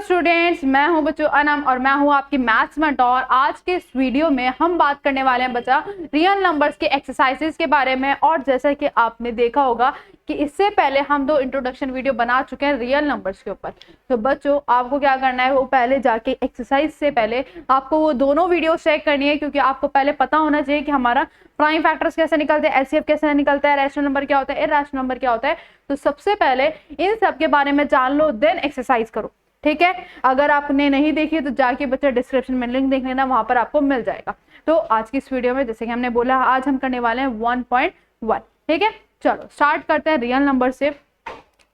Students, मैं हूं बच्चों अनम और मैं हूं आपकी मैथ्स मेंटोर। आज के इस वीडियो में हम बात करने वाले हैं बच्चा रियल नंबर्स के एक्सरसाइजेस के बारे में। और जैसा कि आपने देखा होगा कि इससे पहले हम 2 इंट्रोडक्शन वीडियो बना चुके हैं रियल नंबर्स के ऊपर। तो बच्चों आपको क्या करना है, वो पहले जाके एक्सरसाइज से पहले आपको वो दोनों वीडियो चेक करनी है, क्योंकि आपको पहले पता होना चाहिए कि हमारा प्राइम फैक्टर्स कैसे निकलते हैं, एचसीएफ कैसे निकलता है, रैशनल नंबर क्या होता है, इरैशनल नंबर क्या होता है। तो सबसे पहले इन सब के बारे में जान लो, देन एक्सरसाइज करो, ठीक है। अगर आपने नहीं देखी तो जाके बच्चा डिस्क्रिप्शन में लिंक देख लेना, वहां पर आपको मिल जाएगा। तो आज की इस वीडियो में जैसे कि हमने बोला, आज हम करने वाले हैं 1.1, ठीक है। चलो स्टार्ट करते हैं रियल नंबर से।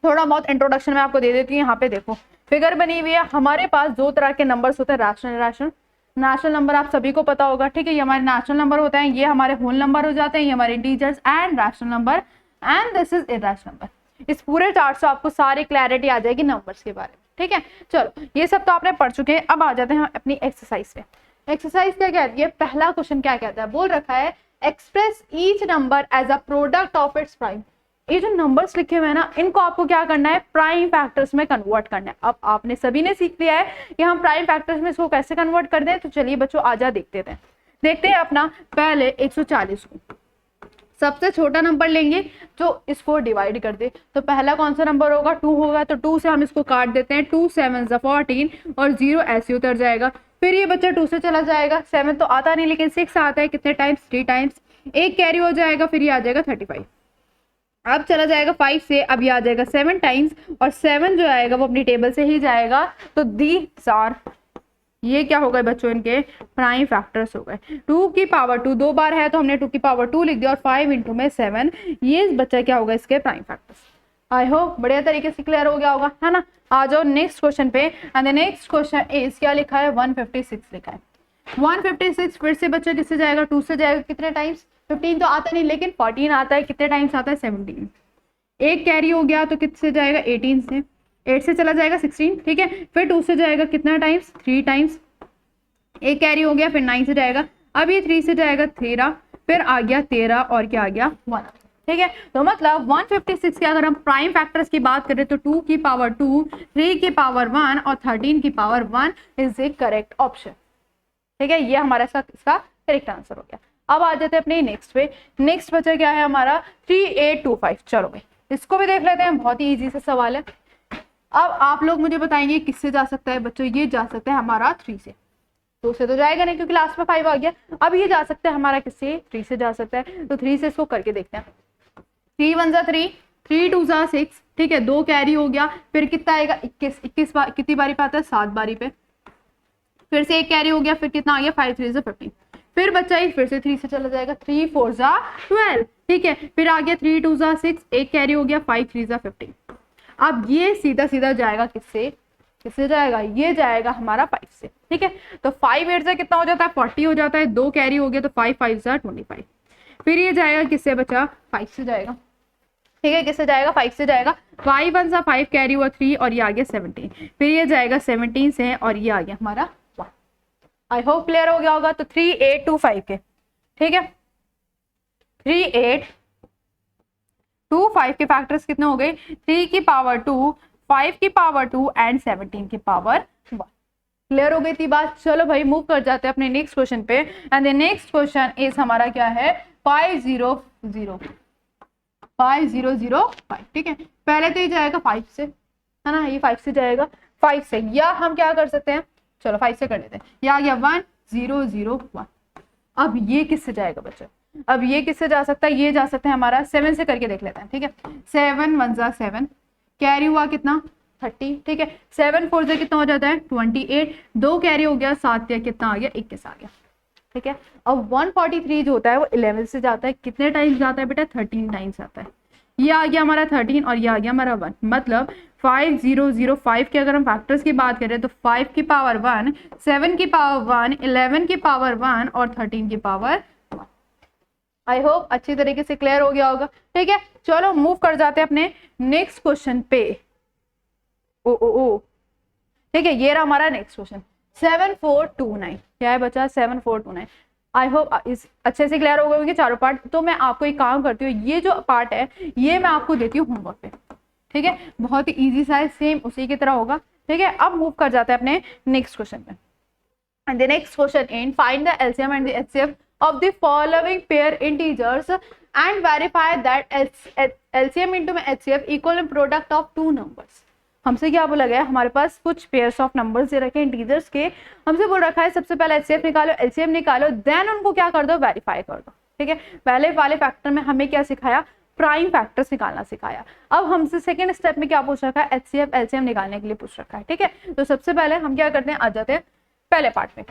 थोड़ा बहुत इंट्रोडक्शन में आपको दे देती हूँ। यहाँ पे देखो फिगर बनी हुई है। हमारे पास 2 तरह के नंबर्स होते हैं, रैशनल इरैशनल। नेचुरल नंबर आप सभी को पता होगा, ठीक है। ये हमारे नेचुरल नंबर होते हैं, ये हमारे होल नंबर हो जाते हैं, ये हमारे integers and rational number, and this is irrational number. इस पूरे चार्ट से आपको सारी क्लैरिटी आ जाएगी नंबर्स के बारे में, ठीक है। चलो ये सब तो आपने पढ़ चुके हैं। अब आ जाते हैं अपनी एक्सरसाइज पे। एक्सरसाइज क्या कहती है, पहला क्वेश्चन क्या कहता है, बोल रखा है express each number as a product of its prime. ये जो नंबर्स लिखे हुए हैं ना, इनको आपको क्या करना है, प्राइम फैक्टर्स में कन्वर्ट करना है। अब आपने सभी ने सीख लिया है कि हम प्राइम फैक्टर्स में इसको कैसे कन्वर्ट कर दें। तो चलिए बच्चों आजा देखते हैं अपना पहले 140 को सबसे छोटा नंबर लेंगे जो इसको डिवाइड कर दे। तो पहला कौन सा नंबर होगा, 2 होगा। तो 2 से हम इसको काट देते हैं, 2 7 14 और 0 ऐसे उतर जाएगा। फिर ये बच्चा 2 से चला जाएगा, 7 तो आता नहीं लेकिन 6 आता है, कितने टाइम्स, 3 टाइम्स। एक कैरी हो जाएगा, फिर ये आ जाएगा 35। अब चला जाएगा 5 से, अब ये आ जाएगा 7 टाइम्स, और 7 जो आएगा वो अपनी टेबल से ही जाएगा। तो दीज आर, ये क्या हो गए बच्चों, इनके प्राइम फैक्टर्स हो गए। 2 की पावर 2 2 बार है तो हमने 2 की पावर 2 लिख दिया, और 5 इंटू में 7, ये बच्चा क्या होगा, इसके प्राइम फैक्टर्स। आई होप बढ़िया तरीके से क्लियर हो गया होगा, है ना। आ जाओ नेक्स्ट क्वेश्चन पे। And the next question is, क्या लिखा है, 156 लिखा है। 156 फिर से बच्चा किससे जाएगा, 2 से जाएगा, कितने टाइम्स, 15 तो आता नहीं लेकिन 14 आता है, कितने टाइम्स आता है, 17। एक कैरी हो गया तो किससे जाएगा, 18 से। 8 से चला जाएगा 16, ठीक है। फिर 2 से जाएगा कितना टाइम्स, 3 टाइम्स। एक कैरी हो गया, फिर 9 से जाएगा। अब ये 3 से जाएगा 13, फिर आ गया 13 और क्या आ गया, 1, ठीक है। तो मतलब 156 के अगर हम प्राइम फैक्टर्स की बात करें तो 2 की पावर 2, 3 की पावर 1 और 13 की power 1 is A correct option, ठीक है। ये हमारा इसका करेक्ट आंसर हो गया। अब आ जाते हैं अपने नेक्स्ट पे। नेक्स्ट बचा क्या है हमारा, 3825। चलो भाई इसको भी देख लेते हैं, बहुत ही इजी सा सवाल है। अब आप लोग मुझे बताएंगे किससे जा सकता है बच्चों, ये जा सकता है हमारा 3 से। 2 से तो जाएगा नहीं क्योंकि लास्ट में 5 आ गया। अब ये जा सकता है हमारा किससे, 3 से जा सकता है। तो 3 से इसको करके देखते हैं। 3 1 जा 3, 3 2 जा 6, ठीक है। 2 कैरी हो गया, फिर कितना आएगा, 21 बार, कितनी बारी पे आता है, 7 बारी पे। फिर से एक कैरी हो गया, फिर कितना आ गया, 5 3 जा 15। फिर बच्चा ही फिर से 3 से चला जाएगा, 3 4 जा 12, ठीक है। फिर आ गया 3 2 जा 6, एक कैरी हो गया, 5 3 जा 15। अब ये सीधा सीधा जाएगा किससे जाएगा, ये जाएगा हमारा 5 से, ठीक है। तो 5 8 से कितना हो जाता है, 40 हो जाता है। 2 कैरी हो गया तो 5 5 जा 25। फिर ये जाएगा किससे बचा, 5 से जाएगा, ठीक है। किससे जाएगा, 5 से जाएगा। 5 1 जा 5 कैरी हुआ 3 और ये आ गया 17। फिर ये जाएगा 17 से और ये आ गया हमारा 1। आई होप क्लियर हो गया होगा। तो 3825 के, ठीक है, 3825 के फैक्टर्स कितने हो गए, 3 की पावर 2, 5 की पावर 2 एंड 17 की पावर 1। क्लियर हो गई थी बात। चलो भाई मूव कर जाते हैं अपने नेक्स्ट क्वेश्चन पे। And the next question is हमारा क्या है, 5005, ठीक है। पहले तो ये जाएगा 5 से, है ना, ये 5 से जाएगा, 5 से। या हम क्या कर सकते हैं, चलो 5 से कर लेते हैं। ये आ गया 1 0 0 1। अब ये किससे जाएगा बच्चा, अब ये किससे जा सकता है, ये जा सकता है हमारा 7 से करके देख लेते हैं, ठीक है। 7 1 जा 7, कैरी हुआ कितना, 30, ठीक है। 7 4 से कितना हो जाता है, 28। 2 कैरी हो गया, 7 या कितना आ गया, 21 आ गया, ठीक है। अब 143 जो होता है वो 11 से जाता है, कितने टाइम्स जाता है बेटा, 13 टाइम्स आता है। ये आ गया हमारा 13 और ये आ गया हमारा 1। मतलब 5005 के अगर हम फैक्टर्स की बात करें तो 5 की पावर 1, 7 की पावर 1, 11 की पावर 1 और 13 की पावर 1। आई होप अच्छी तरीके से क्लियर हो गया होगा, ठीक है। चलो मूव कर जाते हैं अपने नेक्स्ट क्वेश्चन पे। ठीक है, ये रहा हमारा नेक्स्ट क्वेश्चन। 7429 क्या है बच्चा, 7429। आई होप इस अच्छे से क्लियर हो गए होंगे चारों पार्ट। तो मैं आपको एक काम करती हूँ, ये जो पार्ट है ये मैं आपको देती हूँ होमवर्क पे, ठीक है। बहुत ही इजी सा है, सेम उसी की तरह होगा, ठीक है, अब मूव कर जाते हैं अपने नेक्स्ट क्वेश्चन में। And the next question in find the LCM and the HCF of the following pair integers and verify that LCM into HCF equal in product of two numbers। हमसे क्या बोला गया है, हमारे पास कुछ पेयर्स ऑफ नंबर्स दे रखे हैं integers के, हमसे बोल रखा है सबसे पहले HCF निकालो, LCM निकालो, देन उनको क्या कर दो, वेरीफाई कर दो। ठीक है, पहले वाले फैक्टर में हमें क्या सिखाया, प्राइम फैक्टर्स निकालना सिखाया। अब हमसे सेकंड स्टेप में क्या पूछ रखा है, HCF LCM निकालने के लिए पूछ रखा है। ठीक है, तो सबसे पहले हम क्या करते हैं, आ जाते हैं पहले पार्ट में।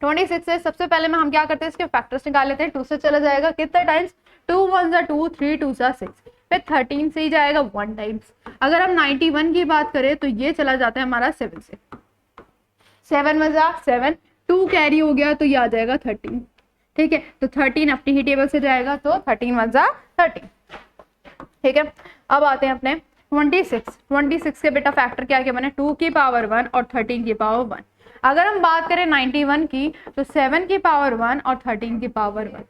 26 से सबसे पहले में हम क्या करते हैं, इसके फैक्टर्स निकाल लेते हैं। 2 से चला जाएगा कितने टाइम्स, 2 1 जा 2, 3 2 जा 6, फिर 13 से ही जाएगा 1 टाइम्स। अगर हम 91 की बात करें तो ये चला जाता है हमारा 7 से, 7 1 जा 7, 2 कैरी हो गया तो ये आ जाएगा 13। ठीक है, तो 13 अपनी ही टेबल से जाएगा तो 13 1 जा 13। ठीक है, अब आते हैं अपने 26 के बेटा फैक्टर क्या क्या बने, 2 की पावर 1 और 13 की पावर 1। अगर हम बात करें 91 की तो 7 की पावर 1 और 13 की पावर 1।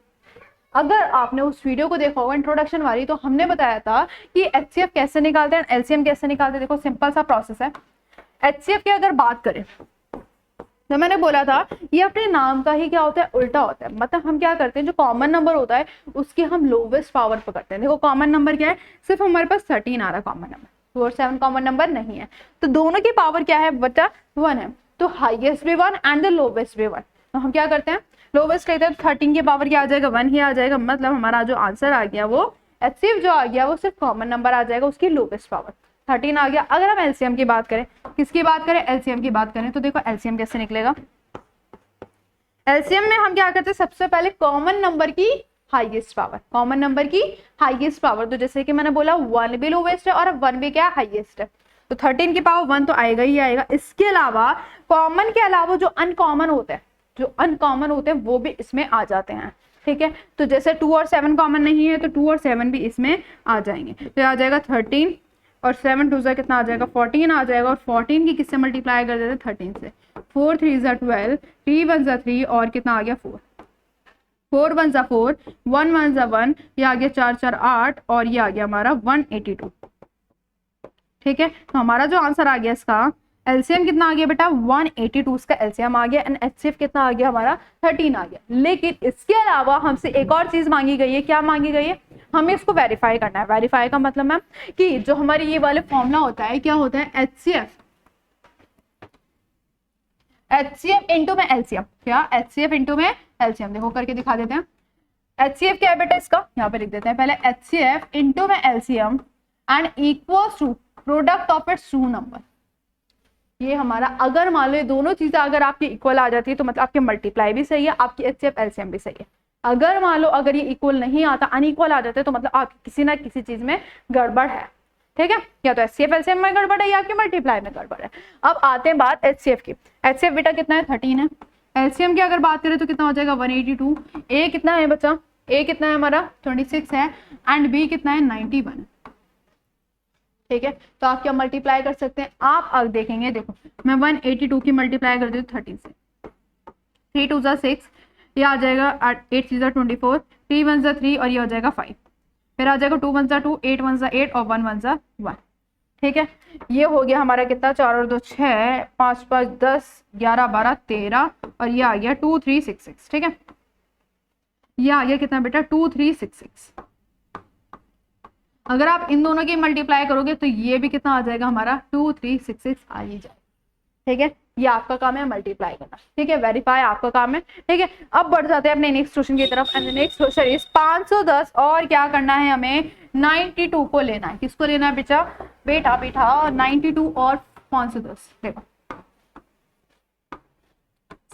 अगर आपने उस वीडियो को देखा होगा इंट्रोडक्शन वाली, तो हमने बताया था कि HCF कैसे निकालते हैं, LCM कैसे निकालते हैं। देखो सिंपल सा प्रोसेस है। HCF की अगर बात करें तो मैंने बोला था ये अपने नाम का ही क्या होता है, उल्टा होता है। मतलब हम क्या करते हैं, जो कॉमन नंबर होता है उसकी हम लोवेस्ट पावर पकड़ते हैं। देखो कॉमन नंबर क्या है, सिर्फ हमारे पास 13 आ रहा है कॉमन नंबर, 2 और 7 कॉमन नंबर नहीं है, तो दोनों की पावर क्या है बटा 1 है, तो हाईएस्ट भी 1 एंड द लोवेस्ट भी 1। तो हम क्या करते हैं, लोवेस्ट कहते हैं, 13 की पावर क्या आ जाएगा, 1 ही आ जाएगा। मतलब हमारा जो आंसर आ गया वो HCF जो आ गया वो सिर्फ कॉमन नंबर आ जाएगा, उसकी लोवेस्ट पावर 13 आ गया। अगर हम LCM की बात करें, किसकी बात करें, LCM की बात करें, तो देखो LCM कैसे निकलेगा। LCM में हम क्या करते हैं, सबसे पहले कॉमन नंबर की हाईएस्ट पावर, कॉमन नंबर की हाईएस्ट पावर। तो जैसे कि मैंने बोला 1 भी लोवेस्ट है और 1 भी क्या हाईएस्ट है, तो 13 की पावर 1 तो आएगा ही आएगा। इसके अलावा कॉमन के अलावा जो अनकॉमन होते हैं वो भी इसमें आ जाते हैं। ठीक है, तो जैसे 2 और 7 कॉमन नहीं है तो 2 और 7 भी इसमें आ जाएंगे। तो आ जाएगा 13 और 7 2 कितना आ जाएगा, 14 आ जाएगा। और 14 की किससे मल्टीप्लाई कर देते हैं, 13 से। 4 3 12, 3 1 3 और कितना आ गया 4, 4 1 4, 1 1 1, ये आ गया 4 4 8 और ये आ गया हमारा 182। ठीक है, तो हमारा जो आंसर आ गया इसका LCM कितना आ गया बेटा, 182 इसका LCM आ गया, एंड HCF कितना आ गया हमारा 13 आ गया। लेकिन इसके अलावा हमसे एक और चीज मांगी गई है, क्या मांगी गई है, हमें इसको वेरीफाई करना है। वेरीफाई का मतलब मैम कि जो हमारे ये वाले फॉर्मूला होता है, क्या होता है, HCF इंटू में LCM, क्या HCF इंटू में LCM, देखो करके दिखा देते हैं। HCF क्या है बेटा, इसका यहाँ पे लिख देते हैं पहले, HCF इंटू में LCM and equals to product of its two number. ये हमारा, अगर मान लो ये दोनों चीजें अगर आपकी इक्वल आ जाती है तो मतलब आपके मल्टीप्लाई भी सही है, आपकी HCF LCM भी सही है। अगर मान लो अगर ये इक्वल नहीं आता, अनइक्वल आ जाते हैं, तो मतलब आपकी किसी ना किसी चीज में गड़बड़ है। ठीक है, या तो HCF LCM में गड़बड़ है या आपके मल्टीप्लाई में गड़बड़ है। अब आते हैं बात HCF की। HCF बेटा कितना है, 13 है। LCM की अगर बात करें तो कितना हो जाएगा, 182। A कितना है बच्चा, A कितना है हमारा 26 है, एंड B कितना है 91। ठीक है, तो आप क्या मल्टीप्लाई कर सकते हैं, आप अब देखेंगे, देखो मैं 182 की मल्टीप्लाई कर देती हूँ 13 से, 3 2 जा 6, ये आ जाएगा 8 6 जा 24, 3 1 जा 3 और ये हो जाएगा 5, फिर आ जाएगा 2 1 जा 2, 8 1 जा 8 और 1 1 जा 1। ठीक है, ये हो गया हमारा कितना, 4 और 2 6, 5 5 10 11 12 13 और ये आ गया 2366। ठीक है, ये आ गया कितना बेटा, 2366। अगर आप इन दोनों की मल्टीप्लाई करोगे तो ये भी कितना आ जाएगा हमारा, 2366 आ ही जाएगा। ठीक है, ये आपका काम है मल्टीप्लाई करना। ठीक है, वेरीफाई आपका काम है। ठीक है, अब बढ़ जाते हैं अपने नेक्स्ट क्वेश्चन की तरफ, एंड नेक्स्ट क्वेश्चन इज 510 और क्या करना है हमें, 92 को लेना है। किसको लेना है बेटा, बेटा 92 और 510। देखो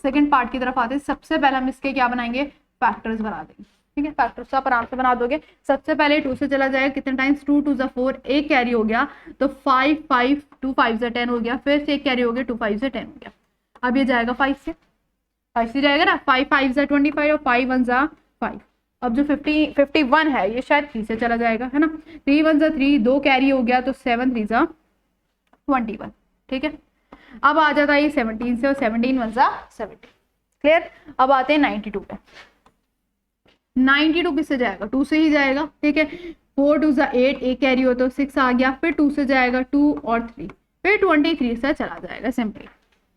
सेकंड पार्ट की तरफ आते हैं। सबसे पहले हम इसके क्या बनाएंगे, फैक्टर्स बना देंगे। ठीक है, फैक्टर्स आप आराम से बना दोगे। सबसे पहले 2 से चला जाएगा, कितने टाइम्स, 2 2 4, एक कैरी हो गया तो 5 5, 2 5 से 10 हो गया, फिर से एक कैरी हो गया, 2 5 से 10 हो गया। अब ये जाएगा 5 से जाएगा ना, 5 5 से 25 और 5 1 जा 5। अब जो 51 है ये शायद 3 से चला जाएगा, है ना, 3 1 जा 3, 2 कैरी हो गया तो 7 3 जा 21। ठीक है, अब आ जाता है ये 17 से और 17 1 जा 17। क्लियर, अब आते हैं 92 पे। 92 किससे जाएगा, 2 से ही जाएगा। ठीक है, 4 2 जा 8, एक कैरी हो तो 6 आ गया, फिर 2 से जाएगा 2 और 3, फिर 23 से चला जाएगा सिंपली।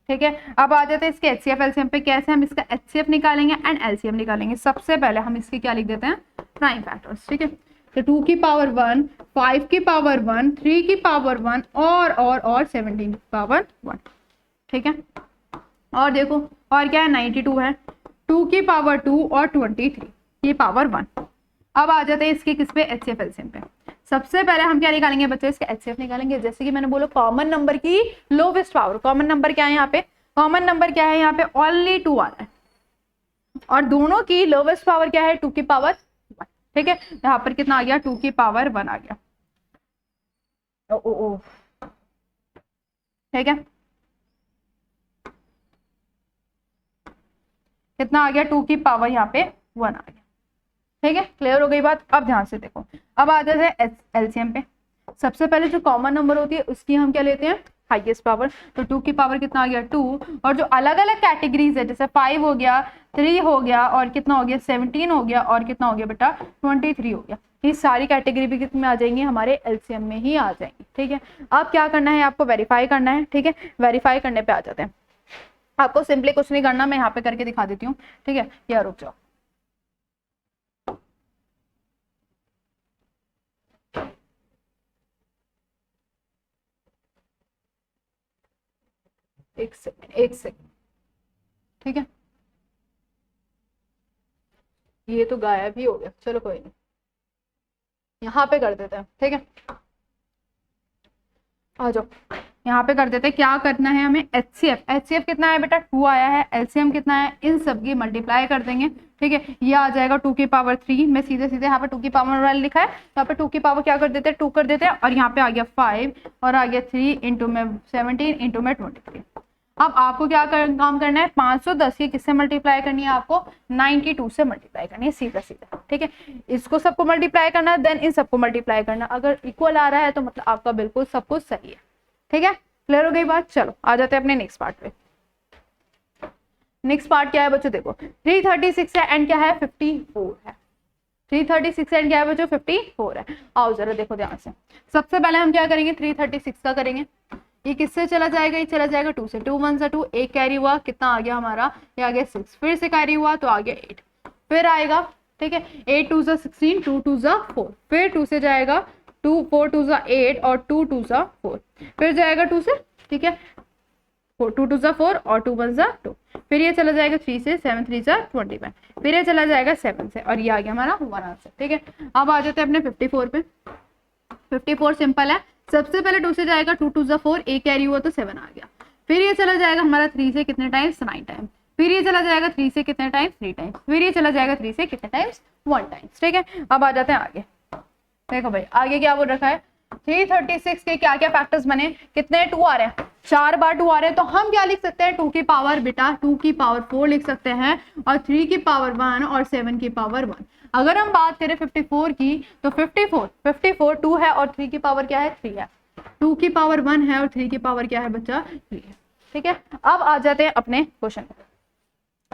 ठीक है, अब आ जाते हैं इसके HCF LCM पे। कैसे हम इसका HCF निकालेंगे एंड LCM निकालेंगे। सबसे पहले हम इसके क्या लिख देते हैं, प्राइम फैक्टर्स। ठीक है, तो 2 की पावर 1, 5 की पावर 1, 3 की पावर 1 और 17 की पावर 1। ठीक है, और देखो और क्या है, 92 है, 2 की पावर 2 और 23 की पावर 1। अब आ जाते हैं इसके किस पे, HCF LCM पे। सबसे पहले हम क्या निकालेंगे बच्चों, इसके HCF निकालेंगे। जैसे कि मैंने बोला कॉमन नंबर की लोवेस्ट पावर, कॉमन नंबर क्या है यहाँ पे, कॉमन नंबर क्या है यहाँ पे, ओनली 2 आ रहा है, और दोनों की लोवेस्ट पावर क्या है, 2 की पावर 1। ठीक है, यहाँ पर कितना आ गया, 2 की पावर 1 आ गया। ओ ठीक है, कितना आ गया, 2 की पावर यहाँ पे 1 आ गया। ठीक है, क्लियर हो गई बात। अब ध्यान से देखो, अब आ जाते हैं LCM पे। सबसे पहले जो कॉमन नंबर होती है उसकी हम क्या लेते हैं, हाईएस्ट पावर। तो 2 की पावर कितना आ गया, 2, और जो अलग अलग कैटेगरीज है जैसे 5 हो गया, 3 हो गया, और कितना हो गया, 17 हो गया, और कितना हो गया बेटा, 23 हो गया। ये सारी कैटेगरी भी कितने में आ जाएंगी, हमारे LCM में ही आ जाएंगी। ठीक है, अब क्या करना है, आपको वेरीफाई करना है। ठीक है, वेरीफाई करने पे आ जाते हैं। आपको सिंपली कुछ नहीं करना, मैं यहाँ पे करके दिखा देती हूँ। ठीक है, या रुक जाओ, एक सेकंड। ठीक है, ये तो गायब ही हो गया, चलो कोई नहीं, यहाँ पे कर देते हैं। ठीक है, आ जाओ, यहाँ पे कर देते हैं। क्या करना है हमें, HCF कितना है बेटा, 2 आया है, LCM कितना है, इन सब की मल्टीप्लाई कर देंगे। ठीक है, ये आ जाएगा 2 की पावर 3, मैं सीधे सीधे यहाँ पे 2 की पावर 1 लिखा है, यहाँ पे 2 की पावर क्या कर देते हैं, 2 कर देते हैं, और यहाँ पे आ गया 5, और आ गया 3 इंटू में 17 इंटू में 23। अब आपको क्या काम करना है, 510 की किससे मल्टीप्लाई करनी है, आपको 92 से मल्टीप्लाई करनी है, सीधा सीधा। ठीक है, इसको सबको मल्टीप्लाई करना है, देन इन सबको मल्टीप्लाई करना। अगर इक्वल आ रहा है तो मतलब आपका बिल्कुल सब कुछ सही है। ठीक है, क्लियर हो गई बात। चलो आ जाते हैं अपने नेक्स्ट पार्ट पे। नेक्स्ट पार्ट क्या है बच्चों, देखो 336 है एंड क्या है, 54 है। 336 एंड क्या है बच्चों, 54 है। आओ जरा देखो ध्यान से। सबसे पहले हम क्या करेंगे, 336 का करेंगे। ये किससे चला जाएगा, ये चला जाएगा 2 से, 2 1 2, एक कैरी हुआ, कितना आ गया हमारा, ये आ गया 6, फिर से कैरी हुआ तो आ गया 8, फिर आएगा। ठीक है, 8 2 16, 2 2 4, फिर 2 से जाएगा 2, 4 2 8, और 2 2 4, फिर जाएगा 2 से। ठीक है, 2 2 4 और 2 1 2, फिर ये चला जाएगा 3 से, 7 3 21, फिर ये चला जाएगा 7 से, और ये आ गया हमारा 1 आंसर। ठीक है, अब आ जाते हैं अपने 54 पे। 54 सिंपल है, सबसे पहले 2 से जाएगा, 2 2 4, एक कैरी हुआ तो 7 आ गया, फिर ये चला जाएगा हमारा 3 से कितने टाइम्स, 9 टाइम्स, फिर ये चला जाएगा 3 से कितने टाइम्स, 3 टाइम्स, फिर ये चला जाएगा 3 से कितने टाइम्स, 1 टाइम्स। ठीक है, अब आ जाते हैं आगे। देखो भाई आगे क्या बोल रखा है, 336 के क्या क्या फैक्टर्स बने, कितने 2 आ रहे हैं, 4 बार 2 आ रहे हैं, तो हम क्या लिख सकते हैं, 2 की पावर बेटा 2 की पावर 4 लिख सकते हैं, और 3 की पावर 1 और 7 की पावर 1। अगर हम बात करें 54 की, तो 54 2 है और 3 की पावर क्या है, 3 है, 2 की पावर 1 है और 3 की पावर क्या है बच्चा, 3 है। ठीक है, अब आ जाते हैं अपने क्वेश्चन।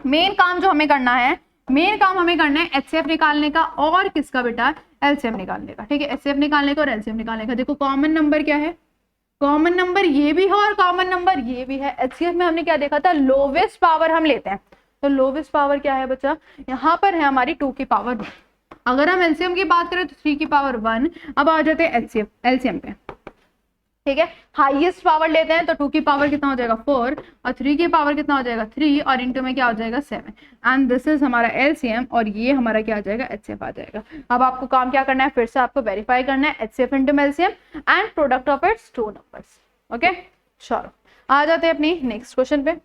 मेन काम जो हमें करना है, मेन काम हमें करना है HCF निकालने का और किसका बेटा, LCM निकालने का। ठीक है, HCF निकालने का और LCM निकालने का। देखो कॉमन नंबर क्या है, कॉमन नंबर ये भी है और कॉमन नंबर ये भी है। HCF में हमने क्या देखा था, लोवेस्ट पावर हम लेते हैं, तो लोवेस्ट पावर क्या है बच्चा, यहाँ पर है हमारी 2 की पावर 1। अगर हम LCM की बात करें तो 3 की पावर 1। अब आ जाते हैं LCM पे। ठीक है, हाईएस्ट पावर लेते हैं तो 2 की पावर कितना हो जाएगा 4, और 3 की पावर कितना हो जाएगा 3, और इंटू में क्या हो जाएगा 7, एंड दिस इज हमारा LCM, और ये हमारा क्या आ जाएगा, HCF आ जाएगा। अब आपको काम क्या करना है, फिर से आपको वेरीफाई करना है HCF into LCM and product of it's 2 numbers. Okay, चलो आ जाते हैं अपनी नेक्स्ट क्वेश्चन पे।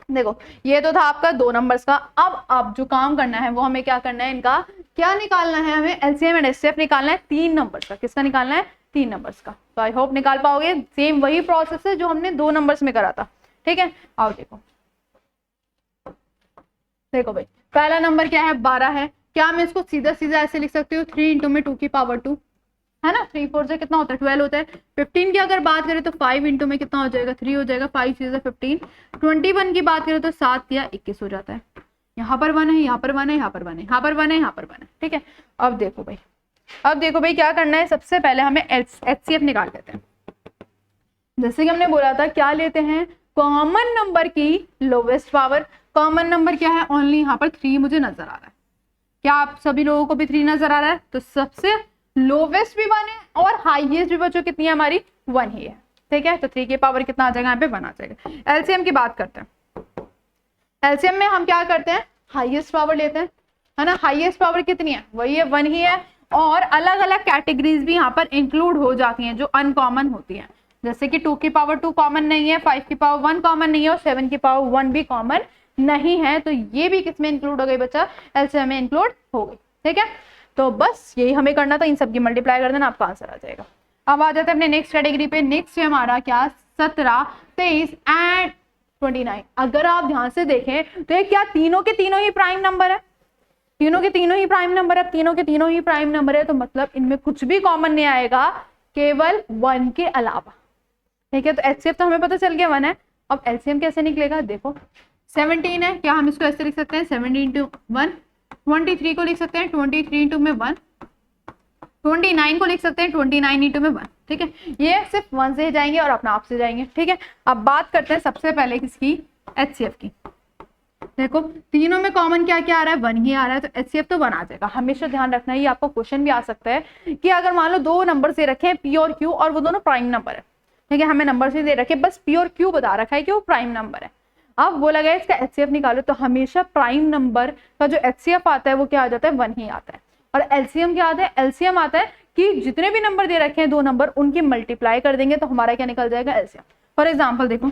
देखो ये तो था आपका 2 नंबर्स का। अब जो काम करना है वो हमें क्या करना है, इनका क्या निकालना है, हमें LCM एंड HCF निकालना है 3 नंबर्स का। किसका निकालना है, 3 नंबर्स का। तो आई होप निकाल पाओगे, सेम वही प्रोसेस है जो हमने 2 नंबर्स में करा था। ठीक है, आओ देखो भाई पहला नंबर क्या है, 12 है। क्या मैं इसको सीधा सीधा ऐसे लिख सकती हूँ, 3 इंटू में 2 की पावर 2 है ना, 3 4 से कितना होता है 12 होता है। 15 की अगर बात करें तो 5 इंटू में कितना हो जाएगा 3 हो जाएगा, 5 से 15। 21 की बात करें तो 7 या 21 हो जाता है। यहाँ पर 1 है, यहाँ पर 1 है, यहाँ पर 1 है, यहाँ पर 1 है, यहाँ पर 1 है। ठीक है, अब देखो भाई क्या करना है, सबसे पहले हमें HCF निकाल लेते हैं। जैसे कि हमने बोला था क्या लेते हैं, कॉमन नंबर की लोवेस्ट पावर। कॉमन नंबर क्या है, ओनली यहाँ पर 3 मुझे नजर आ रहा है। क्या आप सभी लोगों को भी 3 नजर आ रहा है? तो सबसे लोवेस्ट भी 1 है और हाईएस्ट भी बच्चों कितनी है हमारी, 1 ही है। ठीक है, तो 3 की पावर कितना आ जाएगा यहाँ पे, 1 आ जाएगा। एलसीएम की बात करते हैं। एलसीएम में हम क्या करते हैं, हाईएस्ट पावर लेते हैं, है ना। हाईएस्ट पावर कितनी है, वही है 1 ही है। और अलग अलग कैटेगरीज भी यहाँ पर इंक्लूड हो जाती हैं जो अनकॉमन होती हैं, जैसे कि 2 की पावर 2 कॉमन नहीं है, 5 की पावर 1 कॉमन नहीं है और 7 की पावर 1 भी कॉमन नहीं है। तो ये भी किसमें इंक्लूड हो गई बच्चा, एलसीएम में इंक्लूड हो गई। ठीक है, तो बस यही हमें करना था, इन सब की मल्टीप्लाई कर देना, आपका आंसर आ जाएगा। अब आ जाते हैं अपने नेक्स्ट कैटेगरी पे। नेक्स्ट है हमारा क्या, 17, 23 एंड 29। अगर आप ध्यान से देखें तो ये क्या तीनों के तीनों ही प्राइम नंबर है, तीनों के तीनों ही प्राइम नंबर है। तीनों के तीनों ही प्राइम नंबर है तो मतलब इनमें कुछ भी कॉमन नहीं आएगा केवल 1 के अलावा। ठीक है, तो एचसीएफ तो हमें पता चल गया 1 है। अब एलसीएम कैसे निकलेगा, देखो 17 है, क्या हम इसको ऐसे लिख सकते हैं 17 इंटू 1। 23 को लिख सकते हैं 23 इंटू में 1। 29 को लिख सकते हैं 29 इंटू में 1। ठीक है, ये सिर्फ 1 से जाएंगे और अपना आप से जाएंगे। ठीक है, अब बात करते हैं सबसे पहले किसकी, एचसीएफ की। देखो तीनों में कॉमन क्या क्या आ रहा है, 1 ही आ रहा है, तो एचसीएफ तो 1 आ जाएगा। हमेशा ध्यान रखना है, ये आपको क्वेश्चन भी आ सकता है कि अगर मान लो 2 नंबर से रखे पी और क्यू और वो दोनों प्राइम नंबर है। ठीक है, हमें नंबर से दे रखे, बस पी और क्यू बता रखा है कि वो प्राइम नंबर है। अब बोला गया इसका एचसीएफ निकालो, तो हमेशा प्राइम नंबर का जो एचसीएफ आता है वो क्या आ जाता है, 1 ही आता है। और एलसीएम क्या आता है, एलसीएम आता है कि जितने भी नंबर दे रखे हैं 2 नंबर, उनकी मल्टीप्लाई कर देंगे तो हमारा क्या निकल जाएगा, एलसीएम। फॉर एग्जाम्पल देखो,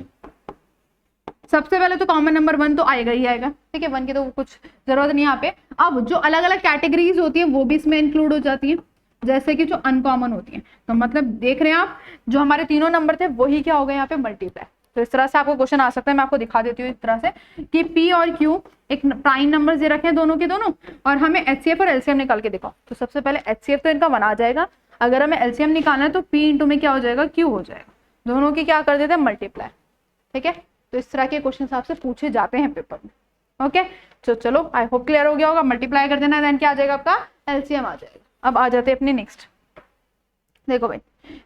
सबसे पहले तो कॉमन नंबर 1 तो आएगा ही आएगा। ठीक है, 1 की तो कुछ जरूरत नहीं यहाँ पे। अब जो अलग अलग कैटेगरीज होती है वो भी इसमें इंक्लूड हो जाती है, जैसे कि जो अनकॉमन होती है। तो मतलब देख रहे हैं आप, जो हमारे तीनों नंबर थे वही क्या हो गए यहाँ पे, मल्टीप्लाई। तो इस तरह से आपको क्वेश्चन आ सकता है, मैं आपको दिखा देती हूँ इस तरह से कि पी और क्यू एक प्राइम नंबर दे रखे हैं दोनों के दोनों, और हमें एचसीएफ और एलसीएम निकाल के दिखाओ। तो सबसे पहले एचसीएफ तो इनका 1 आ जाएगा, अगर हमें एलसीएम निकालना है तो पी इंटू में क्या हो जाएगा, क्यू हो जाएगा। दोनों की क्या कर देते हैं, मल्टीप्लाई। ठीक है, तो इस तरह के क्वेश्चन आपसे पूछे जाते हैं पेपर में। ओके, तो चलो आई होप क्लियर हो गया होगा। मल्टीप्लाई कर देना, देन क्या आ जाएगा आपका, एलसीएम आ जाएगा। अब आ जाते हैं अपने नेक्स्ट। देखो भाई,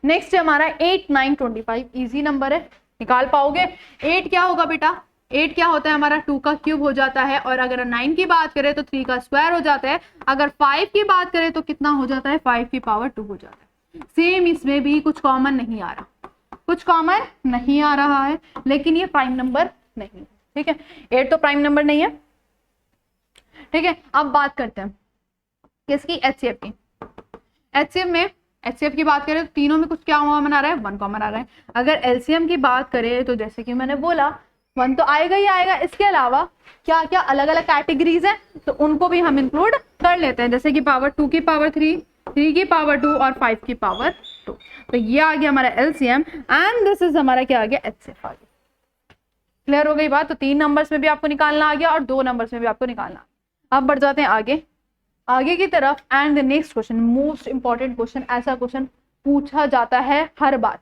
नेक्स्ट है हमारा 8, 9, 25। इजी नंबर है, निकाल पाओगे। 8 क्या होगा बेटा, 8 क्या होता है हमारा, 2 का क्यूब हो जाता है। और अगर 9 की बात करें तो 3 का स्क्वायर हो जाता है। अगर 5 की बात करें तो कितना हो जाता है, 5 की पावर 2 हो जाता है। सेम इसमें भी कुछ कॉमन नहीं आ रहा, कुछ कॉमन नहीं आ रहा है, लेकिन ये प्राइम नंबर नहीं है। ठीक है, 8 तो प्राइम नंबर नहीं है। ठीक है, अब बात करते हैं किसकी, एचसीएफ की। एचसीएफ में, एचसीएफ की बात करें तो तीनों में कुछ क्या कॉमन आ रहा है, 1 कॉमन आ रहा है। अगर एलसीएम की बात करें तो जैसे कि मैंने बोला 1 तो आएगा ही आएगा। इसके अलावा क्या क्या अलग अलग कैटेगरीज हैं तो उनको भी हम इंक्लूड कर लेते हैं, जैसे कि पावर 2 की पावर 3, 3 की पावर 2 और 5 की पावर 2। तो ये आ गया हमारा एलसीएम एंड दिस इज हमारा क्या आ गया, एचसीएफ आ गया। क्लियर हो गई बात। तो 3 नंबर्स में भी आपको निकालना आ गया और 2 नंबर्स में भी आपको निकालना। अब बढ़ जाते हैं आगे की तरफ। And the next question, most important question. ऐसा क्वेश्चन पूछा जाता है हर बार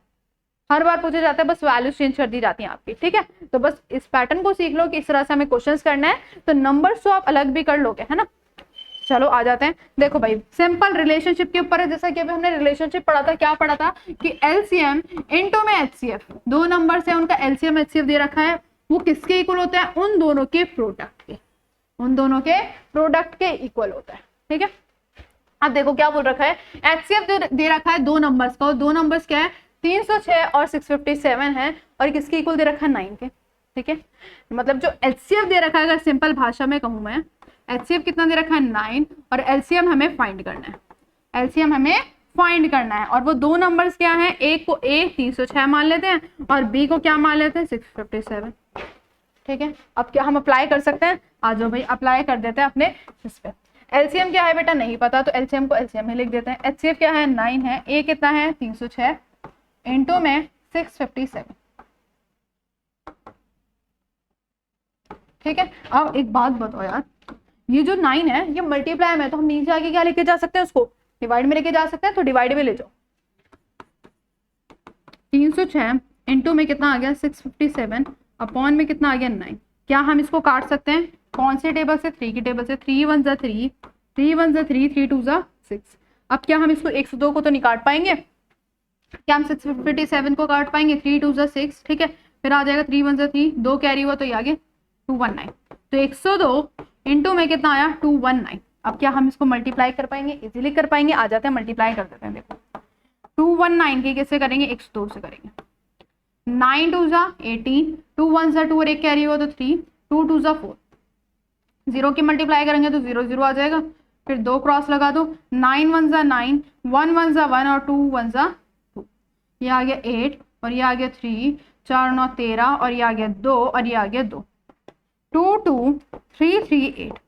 पूछा जाता है, बस वैल्यूज चेंज कर दी जाती हैं आपकी। ठीक है, तो बस इस पैटर्न को सीख लो कि इस तरह से हमें क्वेश्चंस करना है, तो नंबर्स तो आप अलग भी कर लोगे, है ना। चलो आ जाते हैं। देखो भाई, सिंपल रिलेशनशिप के ऊपर है, जैसा कि अभी हमने रिलेशनशिप पढ़ा था। क्या पढ़ा था कि एलसीएम इनटू में एचसीएफ, 2 नंबर से उनका एलसीएम एचसीएफ दे रखा है, वो किसके इक्वल होता है, उन दोनों के प्रोडक्ट के, उन दोनों के प्रोडक्ट के इक्वल होता है। ठीक है, अब देखो क्या बोल रखा है, एचसीएफ दे रखा है 2 नंबर्स का, और 2 नंबर्स क्या है, 306 और 657 है, और किसके इक्वल दे रखा है, 9 के। ठीक है, मतलब जो एचसीएफ दे रखा है, अगर सिंपल भाषा में कहूं मैं, एचसीएफ कितना दे रखा है, 9, और एलसीएम हमें फाइंड करना है, एलसीएम हमें फाइंड करना है। और वो 2 नंबर्स क्या है, एक को ए 306 मान लेते हैं और बी को क्या मान लेते हैं, 657। ठीक है, अब क्या हम अप्लाई कर सकते हैं, आ जाओ भाई अप्लाई कर देते हैं अपने इस पे। एलसीएम क्या है बेटा, नहीं पता, तो एलसीएम को एलसीएम में लिख देते हैं। एचसीएफ क्या है, 9 है, ए कितना है, 306 इंटू में 657। ठीक है, अब एक बात बताओ यार, ये जो 9 है ये मल्टीप्लाई में, तो हम नीचे आके क्या लेके जा सकते हैं, उसको डिवाइड में लेके जा सकते हैं, तो डिवाइड में ले जाओ। 306 इंटू में कितना आ गया, 657, अपॉन में कितना आ गया, 9। क्या हम इसको काट सकते हैं, कौन से टेबल से, 3 की टेबल से। 3 1 जा 3, 3 1 जा 3, 3 2 जा 6। अब क्या हम इसको 102 को तो नहीं काट पाएंगे, क्या हम 657 को काट पाएंगे? 3 2 6, ठीक है, फिर आ जाएगा 3 1 3, 2 कैरी हुआ तो ये आ गया 219। तो 102 इंटू में कितना आया? 219। अब क्या हम इसको मल्टीप्लाई कर पाएंगे? इजीली कर पाएंगे। आ जाते हैं मल्टीप्लाई कर देते हैं। देखो 219 की किससे करेंगे? 102 से करेंगे। 9 2 18, 2 1 2 और एक कैरी हुआ तो 3, 2 2 4, 0 की मल्टीप्लाई करेंगे तो 0 0 आ जाएगा, फिर 2 क्रॉस लगा दो, 9 1 9, 1 1 1 और 2 1 2, ये आ गया 8 और ये आ गया 3, 4 9 13 और ये आ गया 2 और ये आ गया 2, 2 2 3 3 8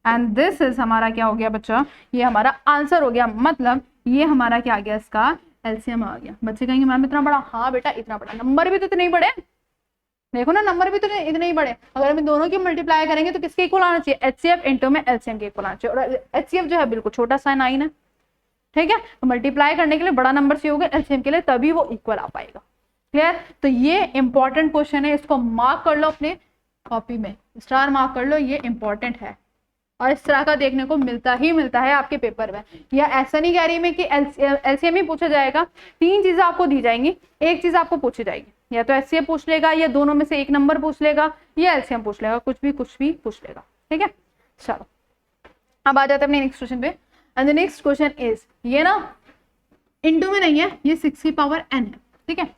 एंड दिस इज हमारा क्या हो गया बच्चा? ये हमारा आंसर हो गया। मतलब ये हमारा क्या आ गया? इसका एलसीएम आ गया। बच्चे कहेंगे मैम इतना बड़ा? हाँ बेटा इतना बड़ा। नंबर भी तो इतने ही बड़े, देखो ना, नंबर भी तो इतने ही बड़े। अगर हम दोनों की मल्टीप्लाई करेंगे तो किसके इक्वल आना चाहिए? एचसीएफ इंटू में एलसीएम के इक्वल आना चाहिए। और एचसीएफ जो है बिल्कुल छोटा सा 9 है, ठीक है। तो मल्टीप्लाई करने के लिए बड़ा नंबर चाहिए होगा एलसीएम के लिए, तभी वो इक्वल आ पाएगा। क्लियर? तो ये इंपॉर्टेंट क्वेश्चन है, इसको मार्क कर लो अपने कॉपी में, स्टार मार्क कर लो, ये इंपॉर्टेंट है और इस तरह का देखने को मिलता है आपके पेपर में। या ऐसा नहीं कह रही मैं कि एलसीएम ही पूछा जाएगा। 3 चीजें आपको दी जाएंगी, एक चीज आपको पूछी जाएगी, या तो एचसीएफ पूछ लेगा, या दोनों में से एक नंबर पूछ लेगा, या एलसीएम पूछ लेगा, कुछ भी पूछ लेगा, ठीक है। चलो अब आ जाते हैं अपने नेक्स्ट क्वेश्चन पे। And the next question is, ये ना इंटू में नहीं है, ये 6 की पावर n है, ठीक है।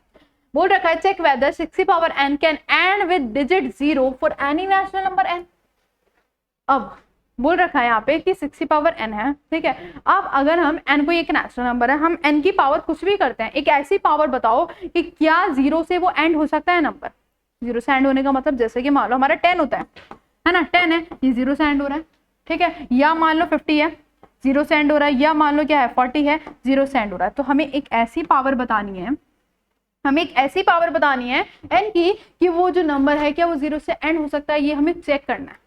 बोल रखा है चेक वेदर 6 की power n can and with digit 0 for any natural number n। अब बोल रखा है यहाँ पे कि 6 की पावर n है, ठीक है। अब अगर हम n को, एक नेचुरल नंबर है, हम n की पावर कुछ भी करते हैं, एक ऐसी पावर बताओ कि क्या 0 से वो एंड हो सकता है नंबर। 0 से एंड होने का मतलब जैसे कि मान लो हमारा 10 होता है ना, 10 है, ये 0 से एंड हो रहा है, ठीक है। या मान लो 50 है, 0 से एंड हो रहा है, या मान लो क्या है 40 है, 0 से एंड हो रहा है। तो हमें एक ऐसी पावर बतानी है, n की, कि वो जो नंबर है क्या वो 0 से एंड हो सकता है, ये हमें चेक करना है।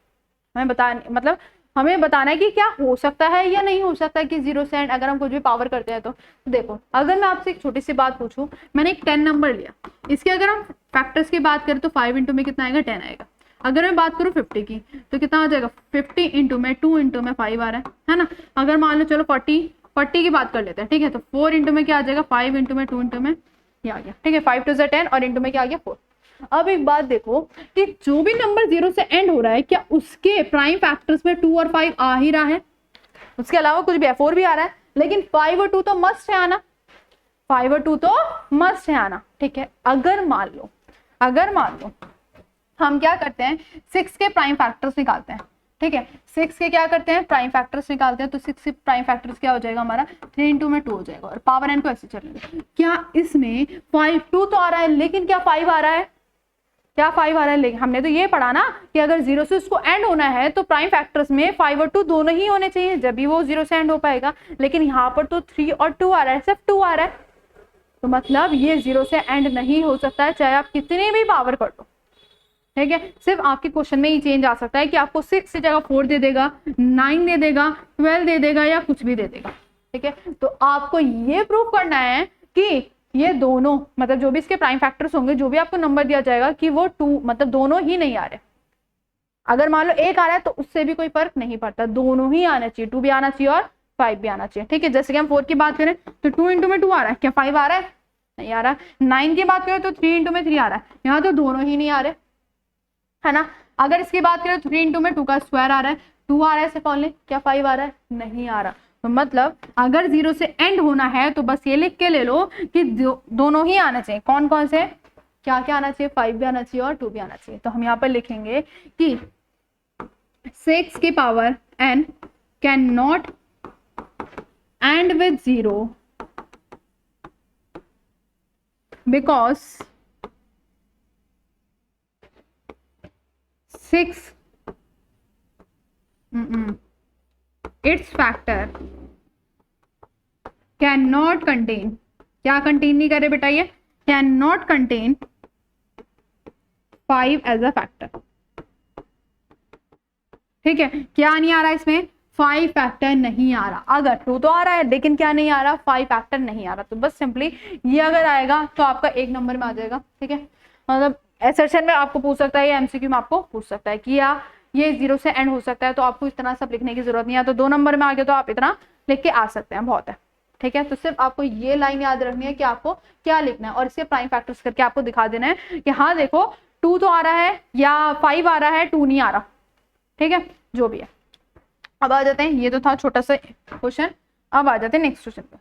हमें बताना है कि क्या हो सकता है या नहीं हो सकता है कि 0 से एंड अगर हम कुछ भी पावर करते हैं। तो देखो अगर मैं आपसे एक छोटी सी बात पूछूं, मैंने एक 10 नंबर लिया, इसके अगर हम फैक्टर्स की बात करें तो 5 इंटू में कितना आएगा? 10 आएगा। अगर मैं बात करूं 50 की तो कितना आ जाएगा? 50 इंटू में 2 इंटू में 5 आ रहा है ना। अगर मान लो चलो 40 की बात कर लेते हैं, ठीक है, तो 4 इंटू में क्या आ जाएगा? 5 इंटू में 2 इंटू में ये आ गया, ठीक है। 5 2 10 और इंटू में क्या आ गया? 4। अब एक बात देखो कि जो भी नंबर 0 से एंड हो रहा है, क्या उसके प्राइम फैक्टर्स में 2 और 5 आ ही रहा है? उसके अलावा कुछ भी 4 भी आ रहा है, लेकिन 5 और 2 तो मस्ट है आना, 5 और 2 तो मस्ट है आना, ठीक है। अगर मान लो हम क्या करते हैं, 6 के प्राइम फैक्टर्स निकालते हैं, ठीक है। 6 के क्या करते हैं? प्राइम फैक्टर्स निकालते हैं। तो 6 के प्राइम फैक्टर्स क्या हो जाएगा हमारा? 3 इंटू में 2 हो जाएगा, और पावर n को ऐसे चलेंगे। क्या इसमें 5 2 तो आ रहा है, लेकिन क्या 5 आ रहा है? लेकिन हमने तो ये पढ़ा ना कि अगर 0 से उसको एंड होना है तो प्राइम फैक्टर्स में 5 और 2 दोनों ही होने चाहिए, जब भी वो 0 से एंड हो पाएगा। लेकिन यहाँ पर तो 3 और 2 आ रहा है, सिर्फ 2 आ रहा है, तो मतलब ये 0 से एंड नहीं हो सकता है, चाहे आप कितनी भी पावर कर लो, ठीक है। सिर्फ आपके क्वेश्चन में ही चेंज आ सकता है कि आपको 6 की जगह 4 दे देगा, 9 दे देगा, 12 दे देगा, या कुछ भी दे देगा, ठीक है। तो आपको ये प्रूव करना है कि ये दोनों, मतलब जो भी इसके प्राइम फैक्टर्स होंगे, जो भी आपको नंबर दिया जाएगा, कि वो 2 मतलब दोनों ही नहीं आ रहे। अगर मान लो 1 आ रहा है तो उससे भी कोई फर्क नहीं पड़ता, दोनों ही आना चाहिए, 2 भी आना चाहिए और 5 भी आना चाहिए, ठीक है। जैसे कि हम 4 की बात करें तो 2 इंटू में 2 आ रहा है, क्या 5 आ रहा है? नहीं आ रहा। 9 की बात करें तो 3 इंटू में 3 आ रहा है, यहाँ तो दोनों ही नहीं आ रहे, है ना। अगर इसकी बात करें तो 3 इंटू में 2 का स्क्वायर आ रहा है, 2 आ रहा है सिर्फ ओनली, क्या 5 आ रहा है? नहीं आ रहा। तो मतलब अगर 0 से एंड होना है तो बस ये लिख के ले लो कि दोनों ही आना चाहिए। कौन कौन से? क्या क्या आना चाहिए? 5 भी आना चाहिए और 2 भी आना चाहिए। तो हम यहाँ पर लिखेंगे कि 6 की power n can not and with 0 because 6 its factor cannot contain, क्या कंटेन नहीं करे बेटा? ये cannot contain 5 as a factor, ठीक है। क्या नहीं आ रहा इसमें? 5 फैक्टर नहीं आ रहा। अगर 2 तो आ रहा है लेकिन क्या नहीं आ रहा? 5 फैक्टर नहीं आ रहा। तो बस सिंपली ये अगर आएगा तो आपका 1 नंबर में आ जाएगा, ठीक है। मतलब एसर्शन में आपको पूछ सकता है या एमसीक्यू में आपको पूछ सकता है कि या ये 0 से एंड हो सकता है, तो आपको इतना सब लिखने की जरूरत नहीं है। तो 2 नंबर में आ गया तो आप इतना लिख के आ सकते हैं, बहुत है, ठीक है। तो सिर्फ आपको ये लाइन याद रखनी है कि आपको क्या लिखना है और इसके प्राइम फैक्टर्स करके आपको दिखा देना है कि हाँ देखो 2 तो आ रहा है या 5 आ रहा है, 2 नहीं आ रहा, ठीक है, जो भी है। अब आ जाते हैं, ये तो था छोटा सा क्वेश्चन, अब आ जाते हैं नेक्स्ट क्वेश्चन पे।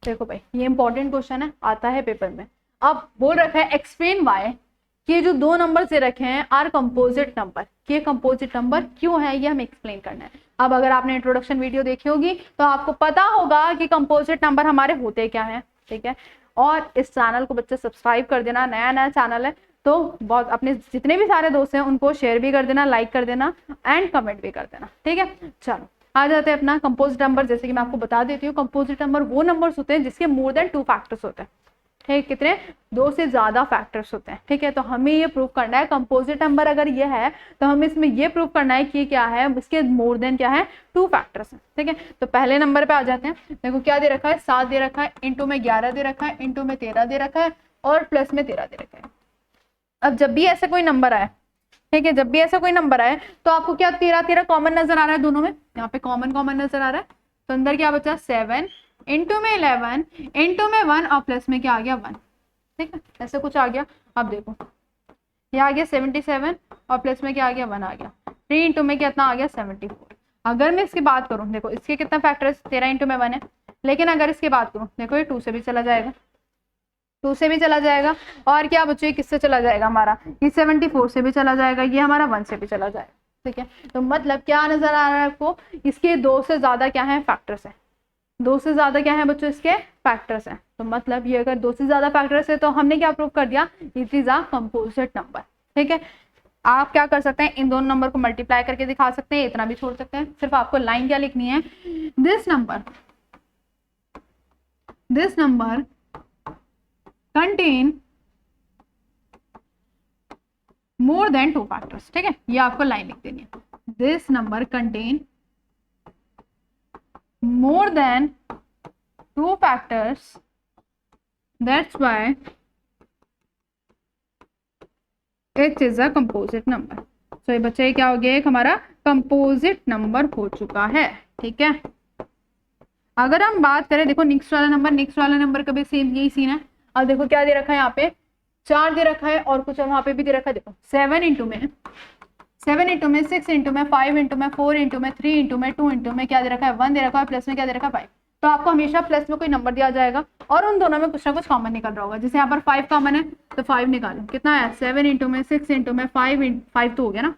देखो भाई ये इंपॉर्टेंट क्वेश्चन है, आता है पेपर में। अब बोल रखा है एक्सप्लेन वाई कि जो 2 नंबर दे रखे हैं आर कंपोजिट नंबर, ये कंपोजिट नंबर क्यों है ये हमें एक्सप्लेन करना है। अब अगर आपने इंट्रोडक्शन वीडियो देखी होगी तो आपको पता होगा कि कंपोजिट नंबर हमारे होते क्या हैं, ठीक है। और इस चैनल को बच्चे सब्सक्राइब कर देना, नया चैनल है तो बहुत अपने जितने भी सारे दोस्त हैं उनको शेयर भी कर देना, लाइक कर देना एंड कमेंट भी कर देना, ठीक है। चलो आ जाते हैं अपना कंपोजिट नंबर। जैसे कि मैं आपको बता देती हूँ, कंपोजिट नंबर वो नंबर्स होते हैं जिसके मोर देन 2 फैक्टर्स होते हैं, ठीक, कितने 2 से ज्यादा फैक्टर्स होते हैं, ठीक है। तो हमें ये प्रूव करना है कंपोजिट नंबर अगर ये है तो हमें इसमें ये प्रूव करना है कि क्या है, इसके मोर देन क्या है 2 फैक्टर्स हैं, ठीक है। तो पहले नंबर पे आ जाते हैं। देखो क्या दे रखा है, 7 दे रखा है, इंटू में 11 दे रखा है, इंटू में 13 दे रखा है और प्लस में 13 दे रखा है। अब जब भी ऐसा कोई नंबर आए, ठीक है, जब भी ऐसा कोई नंबर आए तो आपको क्या 13 कॉमन नजर आ रहा है दोनों में, यहाँ पे कॉमन नजर आ रहा है। तो अंदर क्या बचा 7, इंटू में 11, इंटू में 1 और प्लस में क्या आ गया 1, ठीक है, ऐसे कुछ आ गया। अब देखो ये आ गया 77 और प्लस में क्या आ गया 1 आ गया, 3 इंटू में कितना आ गया 74। अगर मैं इसकी बात करूं, देखो इसके कितना फैक्टर है, 13 इंटू में 1 है, लेकिन अगर इसकी बात करूं देखो ये 2 से भी चला जाएगा, 2 से भी चला जाएगा और क्या बच्चों किससे चला जाएगा हमारा, ये 74 से भी चला जाएगा, ये हमारा 1 से भी चला जाएगा, ठीक है। तो मतलब क्या नजर आ रहा है आपको, इसके 2 से ज्यादा क्या है फैक्टर्स है, 2 से ज्यादा क्या है बच्चों इसके फैक्टर्स हैं। तो मतलब ये अगर 2 से ज्यादा फैक्टर्स है तो हमने क्या प्रूव कर दिया, it is a composite number, ठीक है। आप क्या कर सकते हैं, इन दोनों नंबर को मल्टीप्लाई करके दिखा सकते हैं, इतना भी छोड़ सकते हैं। सिर्फ आपको लाइन क्या लिखनी है, this number contain more than 2 factors, ठीक है, ये आपको लाइन लिख देनी है, this number contain more than 2 factors, that's why it is a composite number। so ये बच्चे क्या हो गया, एक हमारा कंपोजिट नंबर हो चुका है, ठीक है। अगर हम बात करें, देखो नेक्स्ट वाला नंबर का भी सेम यही सीन है। अब देखो क्या दे रखा है, यहाँ पे 4 दे रखा है और कुछ वहां पे भी दे रखा है, देखो 7 इंटू में 6 इंटू में 5 इंटू में 4 इंटू में 3 इंटू में 2 इंटू में क्या दे रखा है 1 दे रखा है, प्लस में क्या दे रखा है 5। तो आपको हमेशा प्लस में कोई नंबर दिया जाएगा और उन दोनों में कुछ ना कुछ कॉमन निकल रहा होगा। जैसे यहाँ पर 5 कॉमन है तो 5 निकालो, कितना है 7 इंटू में 6 इंटू में 5 तो हो गया ना,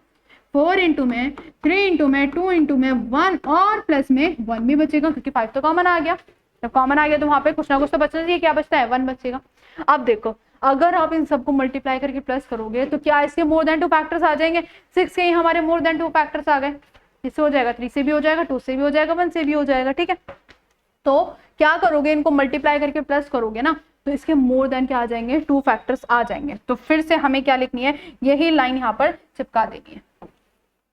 4 इंटू में 3 इंटू में 2 इंटू में 1 और प्लस में 1 भी बचेगा क्योंकि 5 तो कॉमन आ गया। जब कॉमन आ गया तो वहां पे कुछ ना कुछ तो बचना चाहिए, क्या बचता है 1 बचेगा। अब देखो अगर आप इन सबको मल्टीप्लाई करके प्लस करोगे तो क्या इसके मोर देन 2 फैक्टर्स आ जाएंगे, 6 के ही हमारे मोर देन 2 फैक्टर्स आ गए, इससे हो जाएगा 3 से भी हो जाएगा, 2 से भी हो जाएगा, 1 से भी हो जाएगा, ठीक है। तो क्या करोगे, इनको मल्टीप्लाई करके प्लस करोगे ना तो इसके मोर देन क्या आ जाएंगे 2 फैक्टर्स आ जाएंगे। तो फिर से हमें क्या लिखनी है, यही लाइन यहाँ पर चिपका देनी है,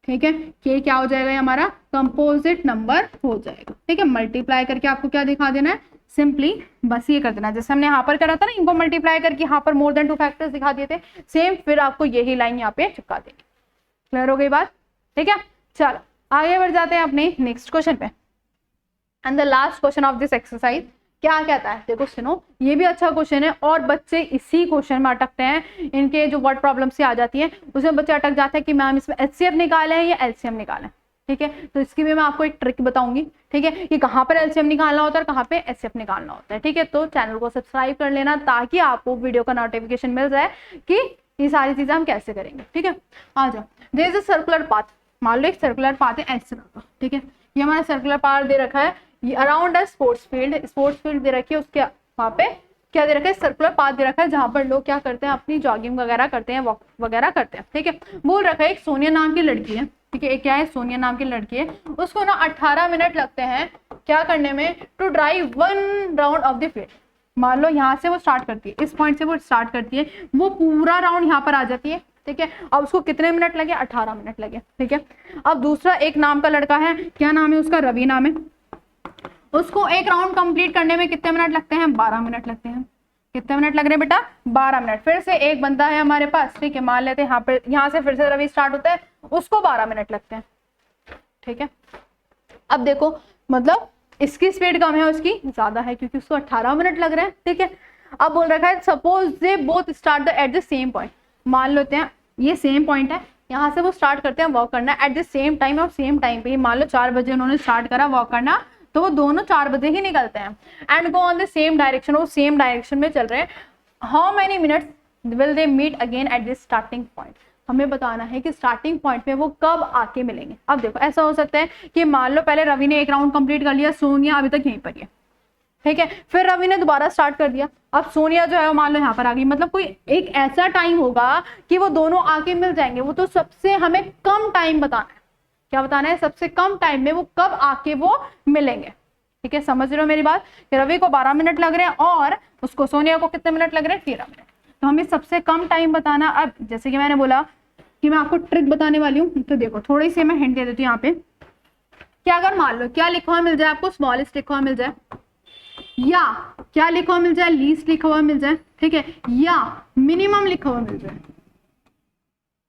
ठीक है। ये क्या हो जाएगा, हमारा कंपोजिट नंबर हो जाएगा, ठीक है। मल्टीप्लाई करके आपको क्या दिखा देना है, सिंपली बस ये कर देना, जैसे हमने यहाँ पर करा था ना, इनको मल्टीप्लाई करके यहाँ पर मोर देन 2 फैक्टर्स दिखा दिए थे, सेम फिर आपको यही लाइन यहाँ पे चिपका देंगे। क्लियर हो गई बात, ठीक है। चलो आगे बढ़ जाते हैं अपने नेक्स्ट क्वेश्चन पे। And the last question of this exercise क्या कहता है, देखो सुनो, ये भी अच्छा क्वेश्चन है और बच्चे इसी क्वेश्चन में अटकते हैं, इनके जो वर्ड प्रॉब्लम से आ जाती है उसमें बच्चे अटक जाते हैं कि मैम इसमें HCF निकाले हैं या LCM निकाले, ठीक है। तो इसकी भी मैं आपको एक ट्रिक बताऊंगी, ठीक है, कि कहाँ पर LCM निकालना होता है और कहाँ पे HCF निकालना होता है, ठीक है। तो चैनल को सब्सक्राइब कर लेना ताकि आपको वीडियो का नोटिफिकेशन मिल जाए कि ये सारी चीजें हम कैसे करेंगे, ठीक है। आ जाओ, there is a circular path, मान लो एक सर्कुलर पाथ है ऐसे का, ठीक है। ये हमारा सर्कुलर पाथ दे रखा है, ये अराउंड है स्पोर्ट्स फील्ड दे रखी है, उसके वहाँ पे क्या दे रखा है, सर्कुलर पाथ दे रखा है जहाँ पर लोग क्या करते हैं, अपनी जॉगिंग वगैरह करते हैं, वॉक वगैरह करते हैं, ठीक है। बोल रखा है एक सोनिया नाम की लड़की है, ठीक है, एक क्या है सोनिया नाम की लड़की है, उसको ना 18 मिनट लगते हैं क्या करने में, to drive 1 round of the field. मान लो यहाँ से वो स्टार्ट करती है, इस पॉइंट से वो स्टार्ट करती है, वो पूरा राउंड यहाँ पर आ जाती है, ठीक है। अब उसको कितने मिनट लगे, 18 मिनट लगे, ठीक है। अब दूसरा एक नाम का लड़का है, क्या नाम है उसका, रवि नाम है, उसको एक राउंड कंप्लीट करने में कितने मिनट लगते हैं, 12 मिनट लगते हैं। कितने मिनट लग रहे हैं बेटा, 12 मिनट। फिर से एक बंदा है हमारे पास, ठीक है, मान लेते हैं यहाँ पर, यहाँ से फिर से रवि स्टार्ट होता है, उसको 12 मिनट लगते हैं, ठीक है। अब देखो मतलब इसकी स्पीड कम है, उसकी ज्यादा है, क्योंकि उसको 18 मिनट लग रहे हैं, ठीक है। अब बोल रखा है suppose they both start at the same point, मान लेते हैं ये सेम पॉइंट है, यहाँ से वो स्टार्ट करते हैं वॉक करना एट द सेम टाइम, और सेम टाइम पे ही मान लो 4 बजे उन्होंने स्टार्ट करा वॉक करना, तो वो दोनों 4 बजे ही निकलते हैं and go on the same direction, वो सेम डायरेक्शन में चल रहे हैं। How many minutes will they meet again at this starting point, हमें बताना है कि स्टार्टिंग पॉइंट पे वो कब आके मिलेंगे। अब देखो ऐसा हो सकता है कि मान लो पहले रवि ने एक राउंड कंप्लीट कर लिया, सोनिया अभी तक यहीं पर है, ठीक है, फिर रवि ने दोबारा स्टार्ट कर दिया, अब सोनिया जो है मान लो यहाँ पर आ गई, मतलब कोई एक ऐसा टाइम होगा कि वो दोनों आके मिल जाएंगे। वो तो सबसे हमें कम टाइम बताना है, क्या बताना है, सबसे कम टाइम में वो कब आके वो मिलेंगे, ठीक है। समझ रहे हो मेरी बात, कि रवि को 12 मिनट लग रहे हैं और उसको सोनिया को कितने मिनट लग रहे हैं, 13 मिनट, तो हमें सबसे कम टाइम बताना। अब जैसे कि मैंने बोला कि मैं आपको ट्रिक बताने वाली हूँ, तो देखो थोड़ी सी मैं हिंट दे देती हूँ यहाँ पे, कि अगर मान लो क्या लिखा हुआ मिल जाए आपको, स्मॉलेस्ट लिखा हुआ मिल जाए, या क्या लिखा हुआ मिल जाए, लीस्ट लिखा हुआ मिल जाए, ठीक है, या मिनिमम लिखा हुआ मिल जाए,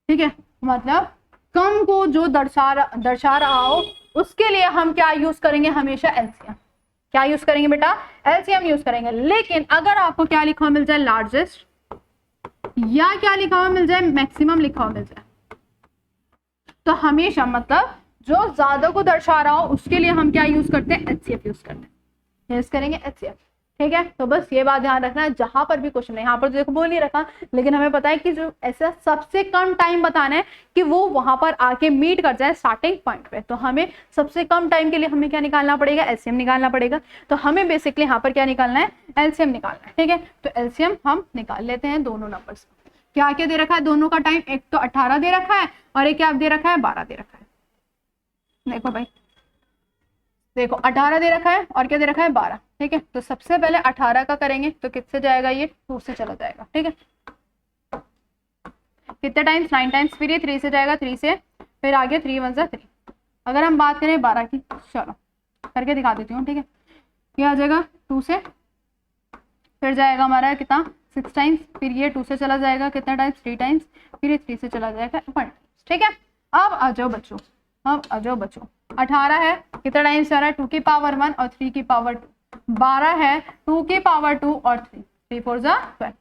ठीक है, मतलब कम को जो दर्शा रहा हो, उसके लिए हम क्या यूज करेंगे, हमेशा एलसीएम। क्या यूज करेंगे बेटा, एलसीएम यूज करेंगे। लेकिन अगर आपको क्या लिखा हुआ मिल जाए, लार्जेस्ट, या क्या लिखा हुआ मिल जाए, मैक्सिमम लिखा हुआ मिल जाए, तो हमेशा मतलब जो ज्यादा को दर्शा रहा हो उसके लिए हम क्या यूज करते हैं, एचसीएफ यूज करते हैं, यूज करेंगे एचसीएफ, ठीक है। तो बस ये बात ध्यान रखना है, जहां पर भी क्वेश्चन है, यहाँ पर तो देखो बोल नहीं रखा, लेकिन हमें पता है कि जो ऐसा सबसे कम टाइम बताना है कि वो वहां पर आके मीट कर जाए स्टार्टिंग पॉइंट पे, तो हमें सबसे कम टाइम के लिए हमें क्या निकालना पड़ेगा, एलसीएम निकालना पड़ेगा। तो हमें बेसिकली यहाँ पर क्या निकालना है, एलसीएम निकालना है, ठीक है। तो एलसीएम हम निकाल लेते हैं दोनों नंबर्स। क्या क्या दे रखा है दोनों का टाइम, एक तो 18 दे रखा है और एक क्या दे रखा है, 12 दे रखा है। देखो भाई, देखो 18 दे रखा है और क्या दे रखा है, 12, ठीक है। तो सबसे पहले 18 का करेंगे, तो किससे जाएगा, ये 2 से चला जाएगा, ठीक है। कितने टाइम्स, 9 टाइम्स, फिर ये 3 से जाएगा, 3 से फिर आगे 3 1 3। अगर हम बात करें 12 की, चलो करके दिखा देती हूँ, ठीक है। ये आ जाएगा 2 से, फिर जाएगा हमारा कितना, 6 टाइम्स, फिर ये 2 से चला जाएगा कितना टाइम्स, 3 टाइम्स, फिर ये 3 से चला जाएगा 1 टाइम्स, ठीक है। अब आ जाओ बच्चों, अब आ जाओ बच्चों, 18 है, कितना टाइम्स आ रहा है, 2 की पावर 1 और 3 की पावर 2, 12 है, 2 की पावर 2 और 3 4 जा 12।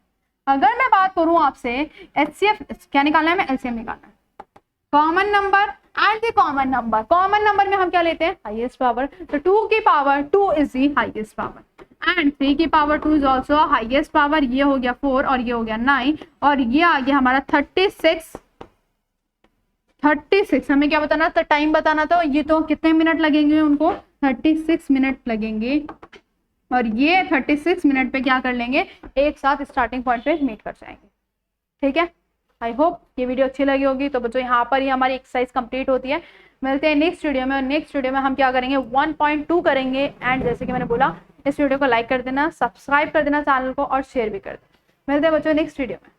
अगर मैं बात करूं आपसे एचसीएफ क्या निकालना है, मैं एलसीएम निकालना है, common number and the common number. Common number में हम क्या लेते हैं, हाईएस्ट पावर, तो 2 की power 2 is the highest power and 3 की power 2 is also highest power. ये हो गया 4 और ये हो गया 9 और ये आ गया हमारा 36। हमें क्या बताना था, टाइम बताना था। ये तो कितने मिनट लगेंगे उनको, 36 मिनट लगेंगे और ये 36 मिनट पे क्या कर लेंगे, एक साथ स्टार्टिंग पॉइंट पे मीट कर जाएंगे, ठीक है। आई होप ये वीडियो अच्छी लगी होगी। तो बच्चों यहाँ पर ही हमारी एक्सरसाइज कंप्लीट होती है। मिलते हैं नेक्स्ट वीडियो में, और नेक्स्ट वीडियो में हम क्या करेंगे, 1.2 करेंगे। एंड जैसे कि मैंने बोला, इस वीडियो को लाइक कर देना, सब्सक्राइब कर देना चैनल को और शेयर भी कर देना। मिलते हैं बच्चों नेक्स्ट वीडियो में।